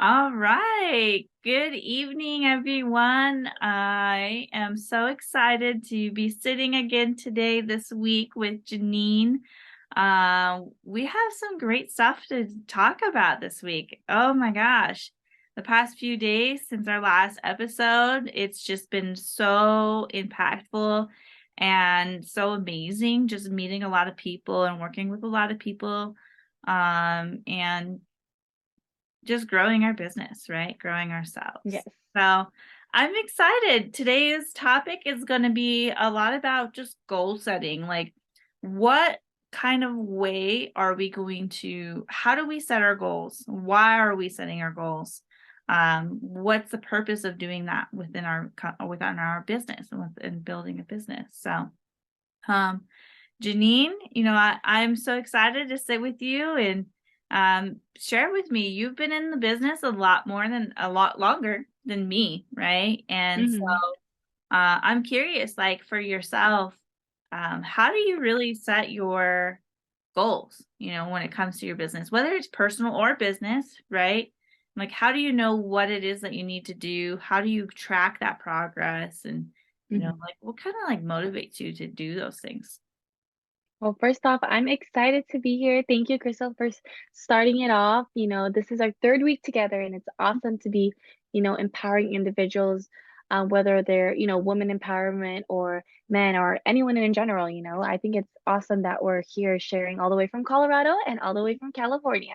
All right. Good evening, everyone. I am so excited to be sitting again today, this week, with Janine. We have some great stuff to talk about this week. Oh my gosh. The past few days since our last episode, it's just been so impactful and so amazing, just meeting a lot of people and working with a lot of people. And just growing our business, right? Growing ourselves. Yes. So I'm excited. Today's topic is going to be a lot about just goal setting. Like, what kind of way are we going to, how do we set our goals? Why are we setting our goals? What's the purpose of doing that within our business and within building a business? So, um, Janine, I'm so excited to sit with you and share with me. You've been in the business a lot longer than me, right? And so hmm I'm curious, like for yourself, how do you really set your goals, when it comes to your business, whether it's personal or business, right? Like, how do you know what it is that you need to do? How do you track that progress? And, hmm like what kind of like motivates you to do those things? Well, first off, I'm excited to be here. Thank you, Crystal, for starting it off. This is our third week together, and it's awesome to be, empowering individuals, whether they're, women empowerment or men or anyone in general. I think it's awesome that we're here sharing all the way from Colorado and all the way from California.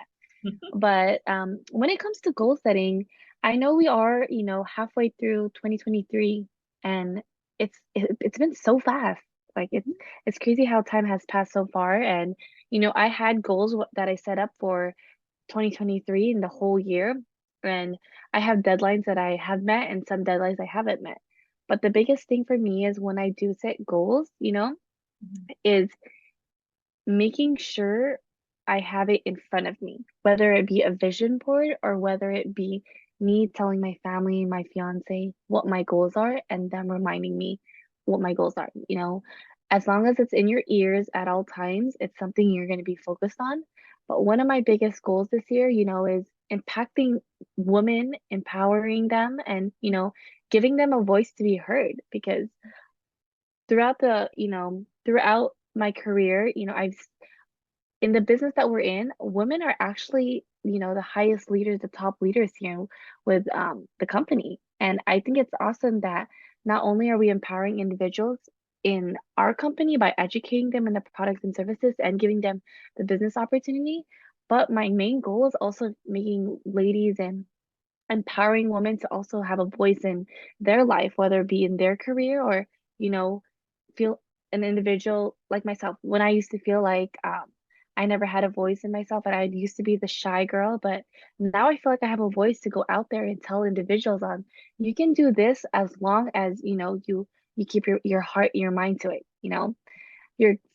But when it comes to goal setting, I know we are, halfway through 2023, and it's been so fast. Like it's crazy how time has passed so far. And I had goals that I set up for 2023 in the whole year, and I have deadlines that I have met and some deadlines I haven't met. But the biggest thing for me is when I do set goals, is making sure I have it in front of me, whether it be a vision board or whether it be me telling my family, my fiance, what my goals are, and them reminding me what my goals are. As long as it's in your ears at all times, it's something you're going to be focused on. But one of my biggest goals this year, is impacting women, empowering them, and, giving them a voice to be heard because throughout my career, I've in the business that we're in, women are actually, the highest leaders, the top leaders here with the company. And I think it's awesome that not only are we empowering individuals in our company by educating them in the products and services and giving them the business opportunity, but my main goal is also making ladies and empowering women to also have a voice in their life, whether it be in their career or, you know, feel an individual like myself. When I used to feel like I never had a voice in myself and I used to be the shy girl, but now I feel like I have a voice to go out there and tell individuals on you can do this as long as you keep your heart, your mind to it.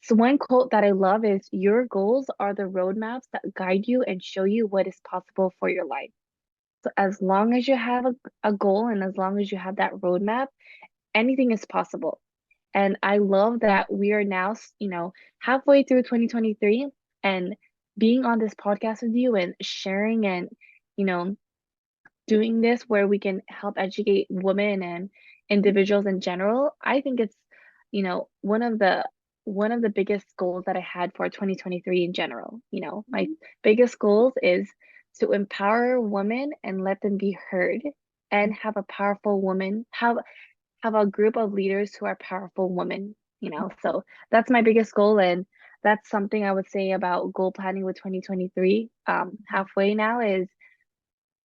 So one quote that I love is your goals are the roadmaps that guide you and show you what is possible for your life. So as long as you have a goal and as long as you have that roadmap, anything is possible. And I love that we are now, halfway through 2023 and being on this podcast with you and sharing and, you know, doing this where we can help educate women and individuals in general. I think it's, one of the biggest goals that I had for 2023 in general. My biggest goals is to empower women and let them be heard and have a powerful woman, have a group of leaders who are powerful women. So that's my biggest goal. And that's something I would say about goal planning with 2023. Halfway now is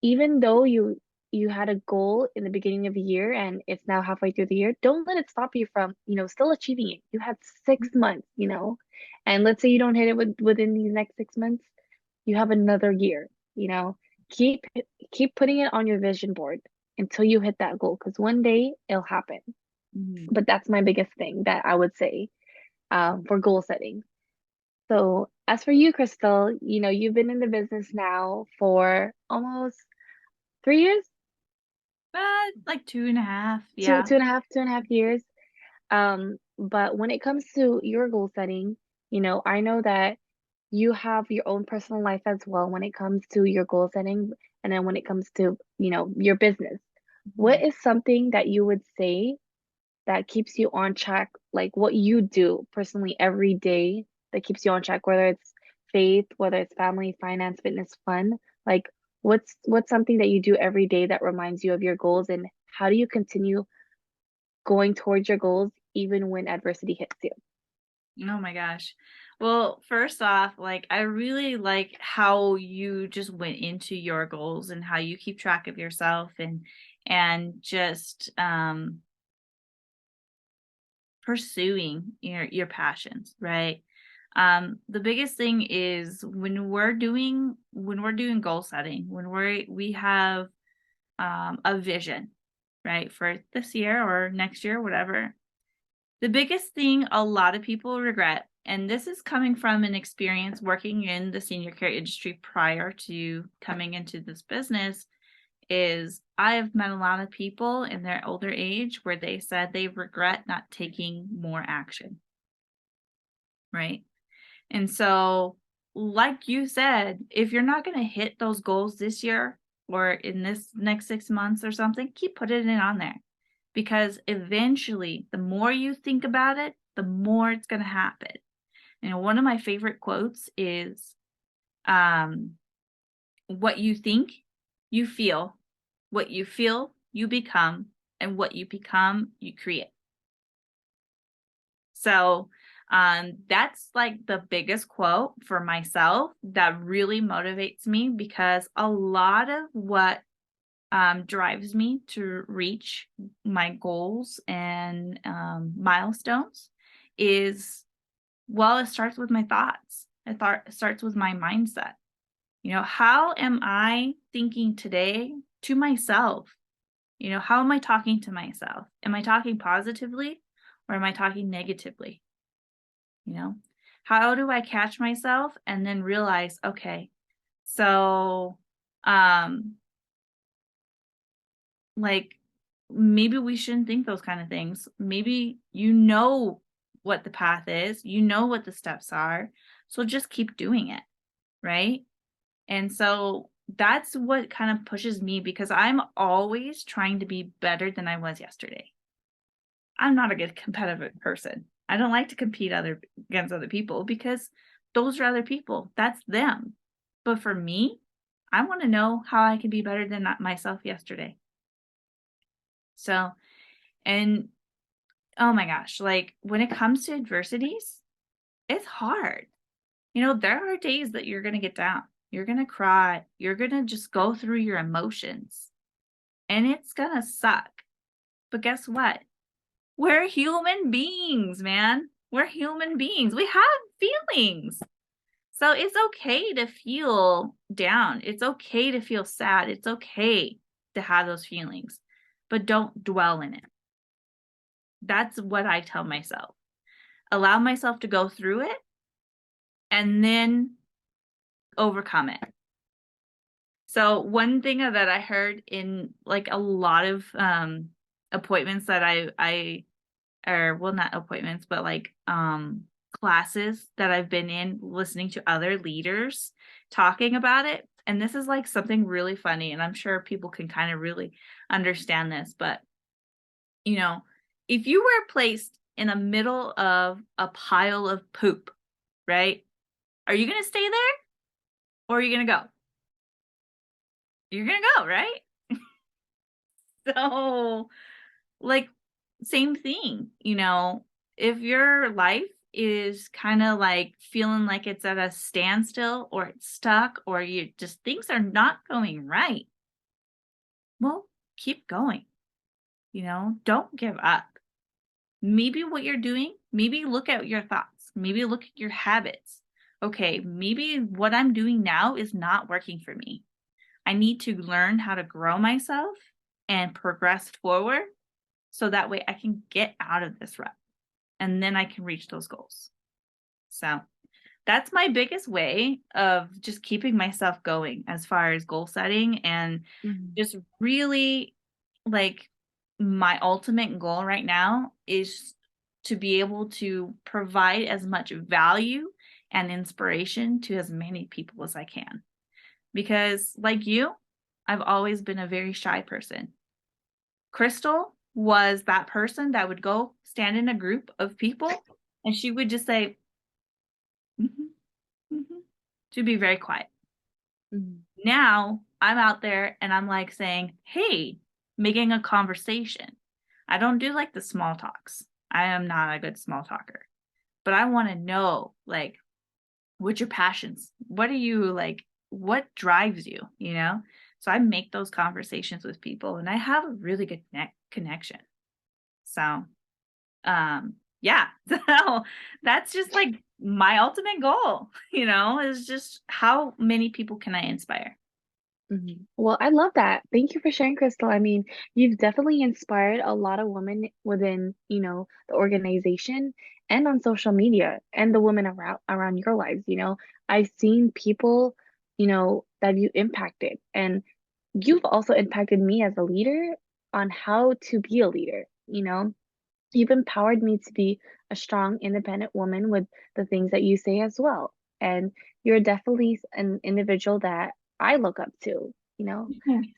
even though you had a goal in the beginning of the year and it's now halfway through the year, don't let it stop you from, still achieving it. You had 6 months. And let's say you don't hit it within these next 6 months, you have another year, you know. Keep keep putting it on your vision board until you hit that goal because one day it'll happen. Mhm. But that's my biggest thing that I would say for goal setting. So as for you, Crystal, you've been in the business now for almost 3 years. Like two and a half. two Yeah. two and a half 2.5 years. But when it comes to your goal setting, I know that you have your own personal life as well when it comes to your goal setting and then when it comes to, your business. What Mhm. is something that you would say that keeps you on track, like what you do personally every day that keeps you on track, whether it's faith, whether it's family, finance, fitness, fun, like what's something that you do every day that reminds you of your goals, and how do you continue going towards your goals even when adversity hits you? Oh my gosh. Well, first off, like I really like how you just went into your goals and how you keep track of yourself and just pursuing your passions, right? The biggest thing is when we're doing goal setting, when we have a vision, right, for this year or next year, whatever. The biggest thing a lot of people regret, and this is coming from an experience working in the senior care industry prior to coming into this business, is I have met a lot of people in their older age where they said they regret not taking more action, right? And so, like you said, if you're not going to hit those goals this year or in this next 6 months or something, keep putting it on there because eventually, the more you think about it, the more it's going to happen. And one of my favorite quotes is um, what you think, you feel, you become, and what you become, you create. So, that's like the biggest quote for myself that really motivates me because a lot of what drives me to reach my goals and milestones is, well, it starts with my thoughts. It starts with my mindset. How am I thinking today to myself? How am I talking to myself? Am I talking positively or am I talking negatively? You know, how do I catch myself and then realize, okay, so, um, like maybe we shouldn't think those kind of things. Maybe what the path is, what the steps are. So just keep doing it. Right. And so that's what kind of pushes me because I'm always trying to be better than I was yesterday. I'm not a good competitive person. I don't like to compete against other people because those are other people. That's them. But for me, I want to know how I can be better than myself yesterday. So, and oh my gosh, like when it comes to adversities, it's hard. There are days that you're going to get down. You're going to cry. You're going to just go through your emotions and it's going to suck. But guess what? We're human beings, man. We're human beings. We have feelings. So it's okay to feel down. It's okay to feel sad. It's okay to have those feelings, but don't dwell in it. That's what I tell myself. Allow myself to go through it and then overcome it. So one thing that I heard in like a lot of appointments that I or well not appointments but like classes that I've been in listening to other leaders talking about it, and this is like something really funny and I'm sure people can kind of really understand this, but you know if you were placed in the middle of a pile of poop, right, are you going to stay there or are you going to go? You're going to go, right? So, like, same thing, if your life is kind of like feeling like it's at a standstill or it's stuck or you just things are not going right, well, keep going, don't give up. Maybe what you're doing, maybe look at your thoughts, maybe look at your habits. Okay, maybe what I'm doing now is not working for me. I need to learn how to grow myself and progress forward so that way I can get out of this rut and then I can reach those goals. So that's my biggest way of just keeping myself going as far as goal setting and Mhm. just really like my ultimate goal right now is to be able to provide as much value and inspiration to as many people as I can. Because, like you, I've always been a very shy person. Crystal was that person that would go stand in a group of people and she would just say, mm-hmm, mm-hmm. She'd be very quiet. Mhm. Now I'm out there and I'm like saying, hey, making a conversation. I don't do like the small talks. I am not a good small talker, but I want to know like what's your passions? What are you like? What drives you? You know? So I make those conversations with people and I have a really good connection. So, yeah. So that's just like my ultimate goal, is just how many people can I inspire? Mhm. Well, I love that. Thank you for sharing, Crystal. I mean, you've definitely inspired a lot of women within, the organization and on social media and the women around your lives, I've seen people, that you impacted, and you've also impacted me as a leader on how to be a leader. You've empowered me to be a strong, independent woman with the things that you say as well. And you're definitely an individual that I look up to. Yeah.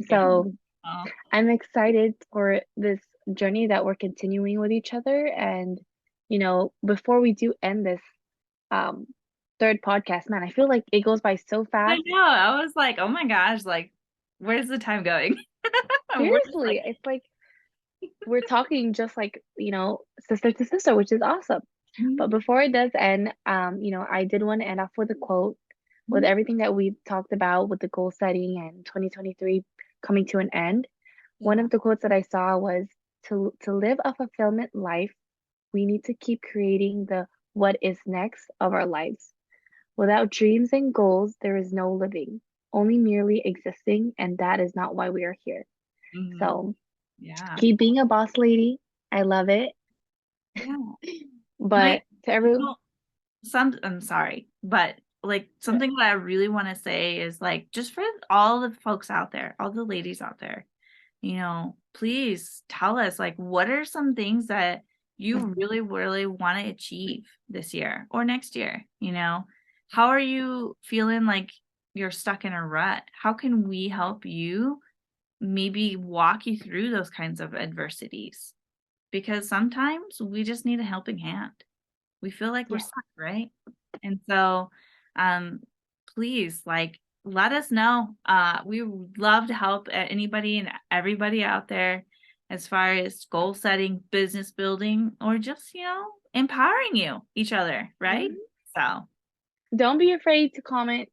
So Oh, I'm excited for this journey that we're continuing with each other. And, before we do end this um third podcast, man, I feel like it goes by so I fast. know. I was like, oh my gosh, like, where's the time going? We're just like, Seriously, it's like we're talking just like, sister to sister, which is awesome. But mhm, before it does end, I did want to end off with a quote with mhm, everything that we've talked about with the goal setting and 2023 coming to an end. One yeah. of the quotes that I saw was to live a fulfillment life, we need to keep creating the what is next of our lives. Without dreams and goals, there is no living, only merely existing, and that is not why we are here. Mhm, So yeah. keep being a boss lady. I love it. Yeah. But Like, to you everyone, know, I'm sorry, but like something that I really want to say is like just for all the folks out there, all the ladies out there, please tell us like what are some things that you Mhm. really, really want to achieve this year or next year? How are you feeling like you're stuck in a rut? How can we help you maybe walk you through those kinds of adversities? Because sometimes we just need a helping hand. We feel like we're Yeah, stuck, right? And so, um, please, like, let us know. We would love to help anybody and everybody out there as far as goal setting, business building, or just, empowering each other, right? yeah. So, Don't be afraid to comment,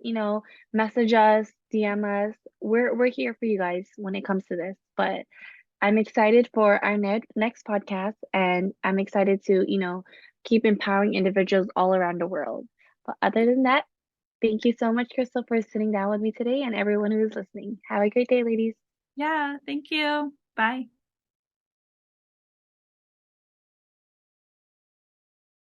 message us, DM us. We're here for you guys when it comes to this. But I'm excited for our next podcast, and I'm excited to, keep empowering individuals all around the world. But other than that, thank you so much, Crystal, for sitting down with me today and everyone who's listening. Have a great day, ladies. yeah, thank you. Bye.